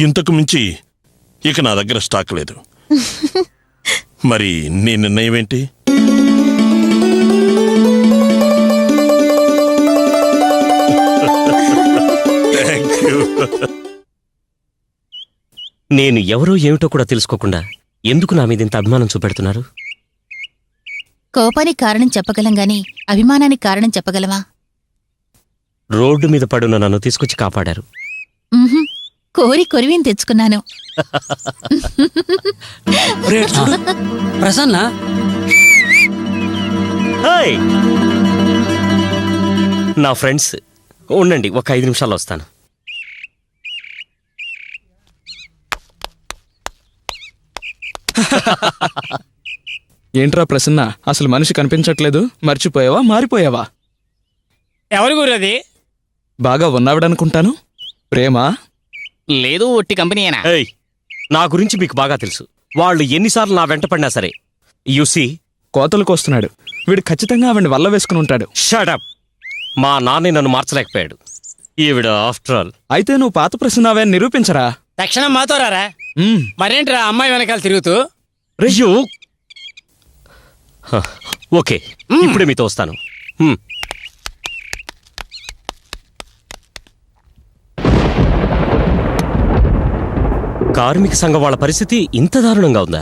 ఇంతకు మించి ఇక నా దగ్గర స్టాక్ లేదు. మరి నీ నిర్ణయం ఏంటి? నేను ఎవరో ఏమిటో కూడా తెలుసుకోకుండా ఎందుకు నా మీద ఇంత అభిమానం చూపెడుతున్నారు? కోపానికి కారణం చెప్పగలం గాని అభిమానానికి కారణం చెప్పగలమా? రోడ్డు మీద పడున్న నన్ను తీసుకొచ్చి కాపాడారు. కోరి కొరివిని తెచ్చుకున్నాను. ప్రసన్న, నా ఫ్రెండ్స్ ఉండండి, ఒక 5 నిమిషాల్లో వస్తాను. ఏంట్రా ప్రసన్న, అసలు మనిషి కనిపించట్లేదు? మర్చిపోయావా, మారిపోయావా? ఎవరి గురది? బాగా ఉన్నావిడనుకుంటాను. ప్రేమా? లేదు, ఒట్టి కంపెనీయేనా? నా గురించి మీకు బాగా తెలుసు. వాళ్ళు ఎన్నిసార్లు నా వెంట పడినా సరే యూసీ కోతలకు వస్తున్నాడు. వీడు ఖచ్చితంగా ఆవిడ్ని వల్ల వేసుకుని ఉంటాడు. షటప్! మా నాన్నే నన్ను మార్చలేకపోయాడు. ఈవిడ ఆఫ్టర్ ఆల్. అయితే నువ్వు పాత ప్రసన్నవే అని నిరూపించరా? తక్షణం మాతో రారా. మరేంట్రా అమ్మాయి వెనకాల తిరుగుతూ? రయ్యో, ఓకే, ఇప్పుడే మీతో వస్తాను. కార్మిక సంఘం వాళ్ళ పరిస్థితి ఇంత దారుణంగా ఉందా?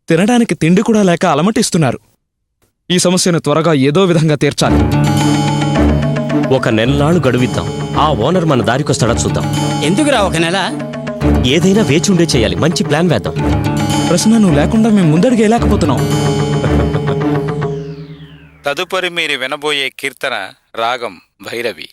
తినడానికి తిండి కూడా లేక అలమటిస్తున్నారు. ఈ సమస్యను త్వరగా ఏదో విధంగా తీర్చాలి. ఒక నెలనాళ్ళు గడువిద్దాం. ఆ ఓనర్ మన దారికొస్తాడా చూద్దాం. ఎందుకురా ఒక నెల? ఏదైనా వేచి ఉండే చేయాలి. మంచి ప్లాన్ వేద్దాం. ప్రశ్న, నువ్వు లేకుండా మేము ముందడికి వెళ్ళకపోతున్నాం. తదుపరి మీరు వినబోయే కీర్తన రాగం భైరవి.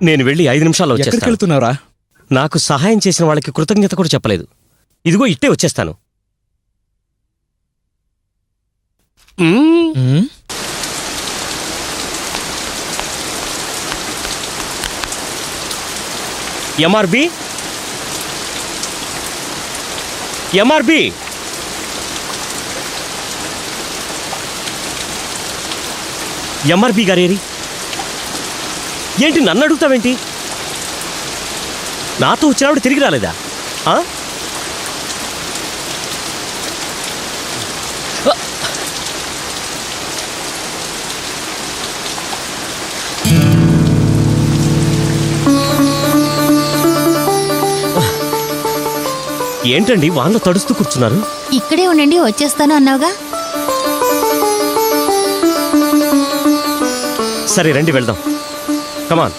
నేను వెళ్ళి 5 నిమిషాల్లో వచ్చేస్తాను. వెళ్తున్నారా? నాకు సహాయం చేసిన వాళ్ళకి కృతజ్ఞత కూడా చెప్పలేదు. ఇదిగో ఇట్టే వచ్చేస్తాను. ఎంఆర్బి గారేరి, ఏంటి నన్ను అడుగుతావేంటి? నాతో వచ్చినప్పుడు తిరిగి రాలేదా? ఏంటండి వాళ్ళ తడుస్తూ కూర్చున్నారు? ఇక్కడే ఉండండి, వచ్చేస్తాను అన్నావుగా. సరే రండి వెళ్దాం. కమాన్.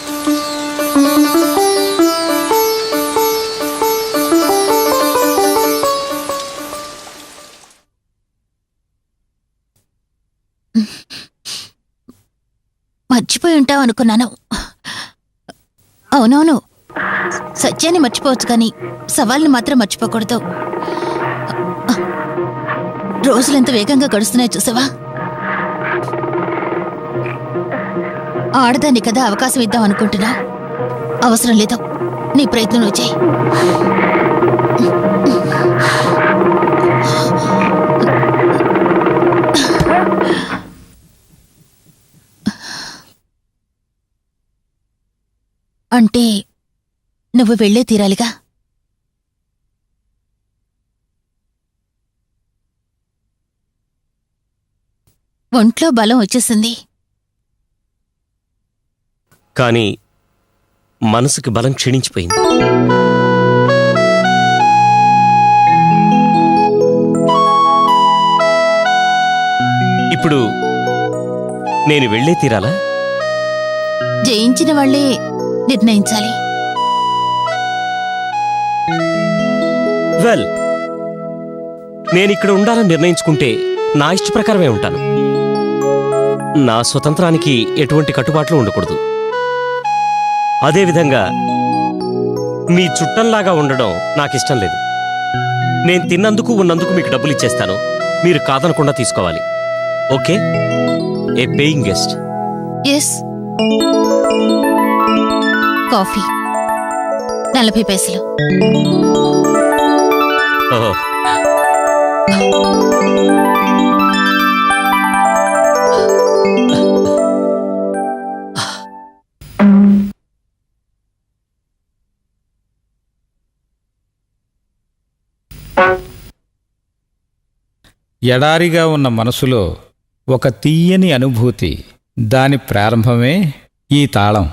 మర్చిపోయి ఉంటావు అనుకున్నాను. అవునవును, సత్యాన్ని మర్చిపోవచ్చు కానీ సవాల్ని మాత్రం మర్చిపోకూడదు. రోజులెంత వేగంగా గడుస్తున్నాయి చూసావా? ఆడదాన్ని కదా అవకాశం ఇద్దాం అనుకుంటున్నా. అవసరం లేదు, నీ ప్రయత్నం నువ్వు చేయి. అంటే నువ్వు వెళ్ళే తీరాలిగా. ఒంట్లో బలం వచ్చేసింది. కానీ మనసుకి బలం క్షీణించిపోయింది. ఇప్పుడు నేను వెళ్ళే తీరాలా? జయించిన వాళ్లే నిర్ణయించాలి. వెల్, నేనిక్కడ ఉండాలని నిర్ణయించుకుంటే నా ఇష్ట ప్రకారమే ఉంటాను. నా స్వతంత్రానికి ఎటువంటి కట్టుబాట్లు ఉండకూడదు. అదేవిధంగా మీ చుట్టంలాగా ఉండడం నాకిష్టం లేదు. నేను తిన్నందుకు ఉన్నందుకు మీకు డబ్బులు ఇచ్చేస్తాను, మీరు కాదనకుండా తీసుకోవాలి. ఓకే? ఏ పేయింగ్ గెస్ట్. ఎస్. కాఫీ 40 పైసలు. ఓహో, ఎడారిగా ఉన్న మనసులో ఒక తీయని అనుభూతి, దాని ప్రారంభమే ఈ తాళం.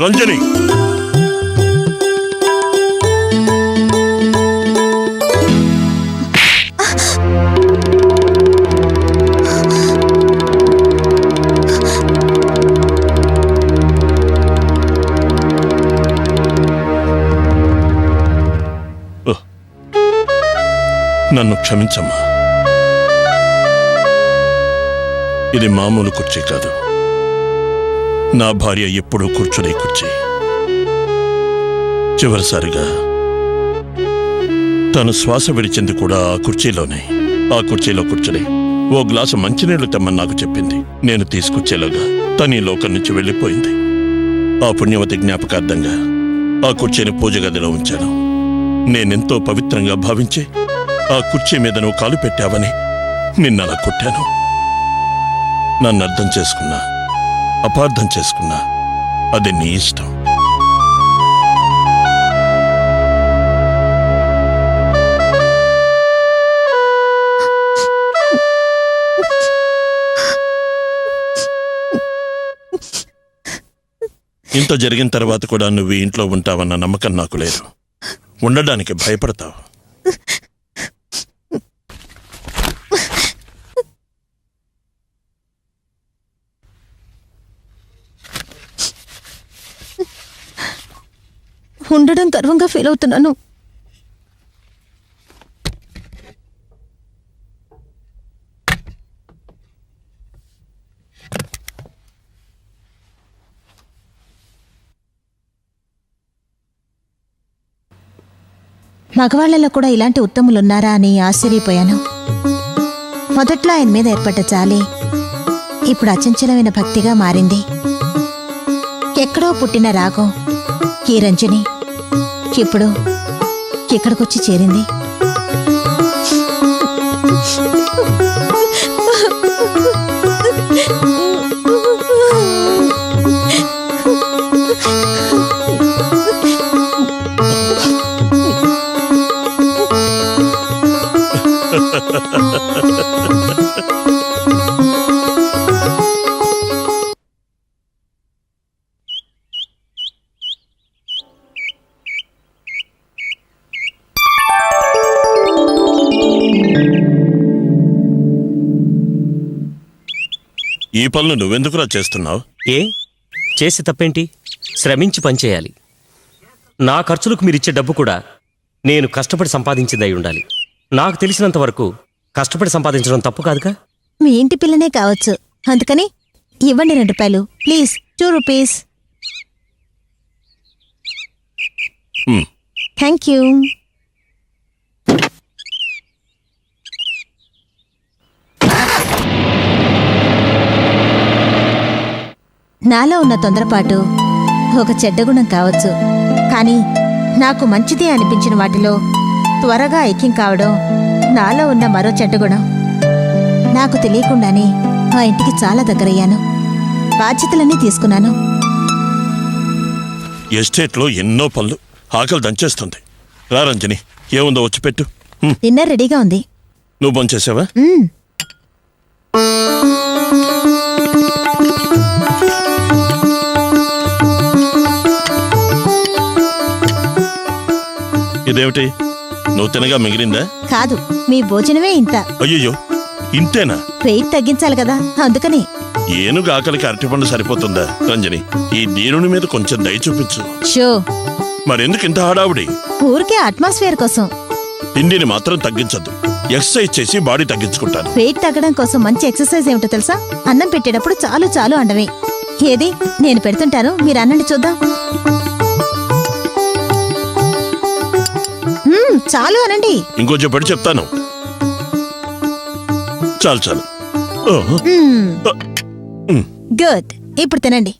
రంజని, నన్ను క్షమించమ్మా. ఇది మామూలు కుర్చీ కాదు. నా భార్య ఎప్పుడూ కూర్చునే కుర్చీ. చివరిసారిగా తను శ్వాస విడిచింది కూడా ఆ కుర్చీలోనే. ఆ కుర్చీలో కూర్చుని ఓ గ్లాసు మంచినీళ్లు తెమ్మని నాకు చెప్పింది. నేను తీసుకొచ్చేలోగా తను ఈ లోకం నుంచి వెళ్ళిపోయింది. ఆ పుణ్యవతి జ్ఞాపకార్థంగా ఆ కుర్చీని పూజ గదిలో ఉంచాను. నేనెంతో పవిత్రంగా భావించి ఆ కుర్చీ మీద నువ్వు కాలు పెట్టావని నిన్నలా కొట్టాను. నన్ను అర్థం చేసుకున్నా, అపార్థం చేసుకున్నా అది నీ ఇష్టం. ఇంత జరిగిన తర్వాత కూడా నువ్వు ఈ ఇంట్లో ఉంటావన్న నమ్మకం నాకు లేదు. ఉండడానికి భయపడతావు. ఉండడం గర్వంగా ఫీల్ అవుతున్నాను. మగవాళ్లలో కూడా ఇలాంటి ఉత్తములున్నారా అని ఆశ్చర్యపోయాను. మొదట్లో ఆయన మీద ఏర్పడ్డ జాలి ఇప్పుడు అచంచలమైన భక్తిగా మారింది. ఎక్కడో పుట్టిన రాగం ఈ రంజని ఇప్పుడు ఇక్కడికొచ్చి చేరింది. ఈ పనులు నువ్వెందుకురా చేస్తున్నావు? ఏ చేసి తప్పేంటి? శ్రమించి పనిచేయాలి. నా ఖర్చులకు మీరిచ్చే డబ్బు కూడా నేను కష్టపడి సంపాదించింది అయి ఉండాలి. నాకు తెలిసినంత వరకు కష్టపడి సంపాదించడం తప్పు కాదుగా. మీ ఇంటి పిల్లనే కావచ్చు, అందుకని ఇవ్వండి 2 రూపాయలు please. 2 rupees. Um, thank you. నాలో ఉన్న తొందరపాటు ఒక చెడ్డ గుణం కావచ్చు, కానీ నాకు మంచిదే అనిపించిన వాటిలో త్వరగా ఐక్యం కావడం నాలో ఉన్న మరో చెడ్డ గుణం. నాకు తెలియకుండానే ఆ ఇంటికి చాలా దగ్గరయ్యాను, బాధ్యతలన్నీ తీసుకున్నాను. ఎస్టేట్లో ఎన్నో పనులు, ఆకలి దంచేస్తుంది. రా రంజని, ఏముందో వచ్చి పెట్టు. డిన్నర్ రెడీగా ఉంది. నువ్వు భోంచేసావా? మ్మ్. ఇదేమిటి, నువ్వు తినగా మిగిలిందా? కాదు, మీ భోజనమే ఇంత. అయ్యయ్యో, ఇంతేనా? వెయిట్ తగ్గించాలి కదా, అందుకని. ఏనుగు ఆకలికి అరటిపండు సరిపోతుందా రంజని? ఈ దీనుని మీద కొంచెం దయ చూపించు. షో, మరెందుకు ఇంత హడావుడి? ఊరికే అట్మాస్ఫియర్ కోసం. తిండిని మాత్రం తగ్గించద్దు. ఎక్సర్సైజ్ చేసి బాడీ తగ్గించుకుంటాను. వెయిట్ తగ్గడం కోసం మంచి ఎక్సర్సైజ్ ఏమిటో తెలుసా? అన్నం పెట్టేటప్పుడు చాలు చాలు అండమే. ఏది, నేను పెడుతుంటాను, మీరు అన్నండి చూద్దాం. చాలు అనండి. ఇంకొంచెం పడి చెప్తాను. చాలు చాలు. ఓహో. గుడ్, ఇప్పుడు తినండి.